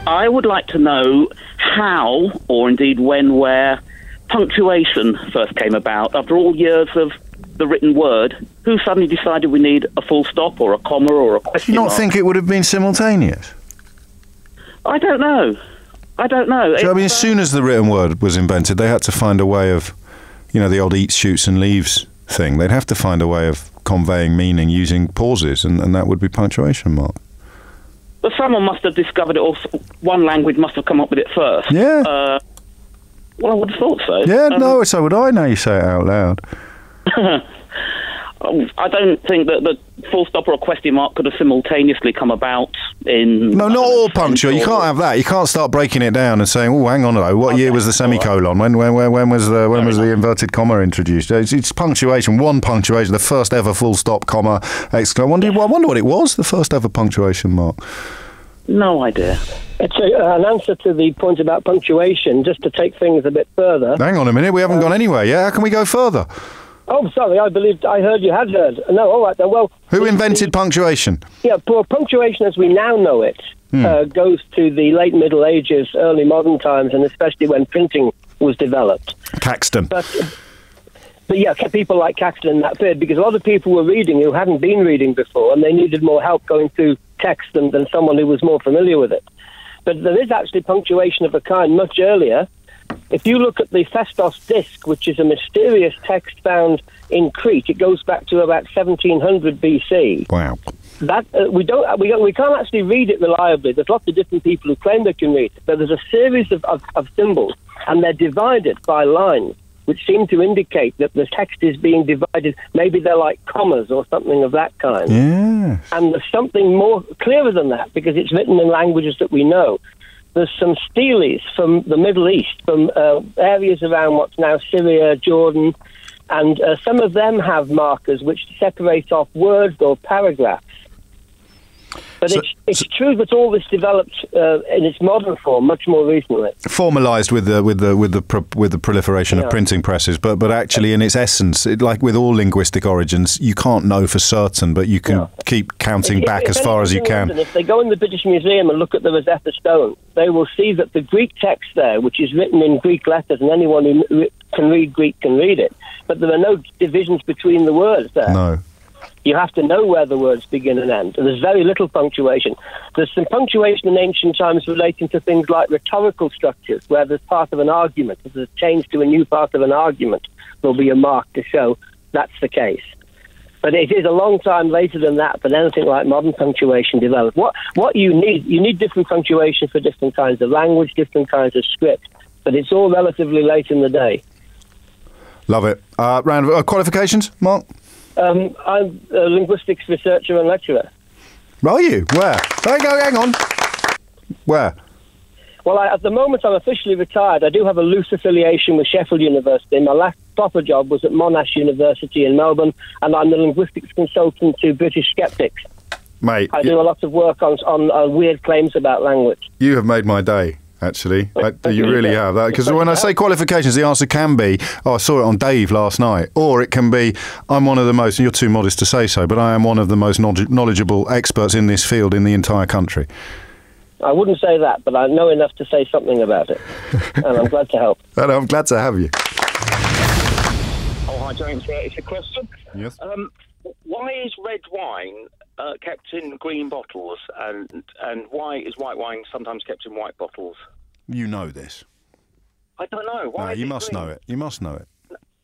I would like to know how, or indeed when, where, punctuation first came about. After all years of the written word, who suddenly decided we need a full stop or a comma or a question Do you not mark? think it would have been simultaneous? I don't know. So, I mean, as soon as the written word was invented, they had to find a way of, you know, the old eats, shoots and leaves thing. They'd have to find a way of conveying meaning using pauses, and that would be punctuation mark. But someone must have discovered it, or one language must have come up with it first. Yeah. Well, I would have thought so. Yeah, no, so would I, now you say it out loud. I don't think that the full stop or a question mark could have simultaneously come about in... No, not all punctuation. You can't have that. You can't start breaking it down and saying, oh, hang on though, what year was the semicolon? When was the inverted comma introduced? It's punctuation, one punctuation, the first ever full stop, comma, exclamation. I wonder what it was, the first ever punctuation mark. No idea. It's an answer to the point about punctuation, just to take things a bit further. Hang on a minute, we haven't gone anywhere yet. How can we go further? Oh, sorry, I heard you had heard. No, all right then. Well, who invented punctuation? Yeah, well, punctuation as we now know it goes to the late Middle Ages, early modern times, and especially when printing was developed. Caxton. But yeah, people like Caxton in that period, because a lot of people were reading who hadn't been reading before, and they needed more help going through text than someone who was more familiar with it. But there is actually punctuation of a kind much earlier. If you look at the Festos disc, which is a mysterious text found in Crete, it goes back to about 1700 BC. Wow. That we can't actually read it reliably. There's lots of different people who claim they can read it, but there's a series of symbols, and they're divided by lines, which seem to indicate that the text is being divided. Maybe they're like commas or something of that kind. Yeah. And there's something more clearer than that, because it's written in languages that we know. There's some steles from the Middle East, from areas around what's now Syria, Jordan, and some of them have markers which separate off words or paragraphs. But it's true that all this developed in its modern form much more recently. Formalised with the proliferation of printing presses, but actually in its essence, like with all linguistic origins, you can't know for certain, but you can keep counting back as far as you can. London, if they go in the British Museum and look at the Rosetta Stone, they will see that the Greek text there, which is written in Greek letters, and anyone who can read Greek can read it, but there are no divisions between the words there. No. You have to know where the words begin and end. There's very little punctuation. There's some punctuation in ancient times relating to things like rhetorical structures, where there's part of an argument. If there's a change to a new part of an argument, there'll be a mark to show that's the case. But it is a long time later than that that anything like modern punctuation developed. What you need different punctuation for different kinds of language, different kinds of script, but it's all relatively late in the day. Love it. Round of qualifications, Mark? I'm a linguistics researcher and lecturer. Are you? Where? Hang on. Where? Well, at the moment I'm officially retired. I do have a loose affiliation with Sheffield University. My last proper job was at Monash University in Melbourne, and I'm the linguistics consultant to British Skeptics. Mate, I do a lot of work on weird claims about language. You have made my day. Actually, you really have that. Because when I say qualifications, the answer can be, I saw it on Dave last night, or it can be, I'm one of the most, you're too modest to say so, but I am one of the most knowledgeable experts in this field in the entire country. I wouldn't say that, but I know enough to say something about it, and I'm glad to help. And I'm glad to have you. Oh, hi, James. It's a question. Yes. Why is red wine kept in green bottles, and why is white wine sometimes kept in white bottles? You know this. I don't know. Why? No, you must know it. You must know it.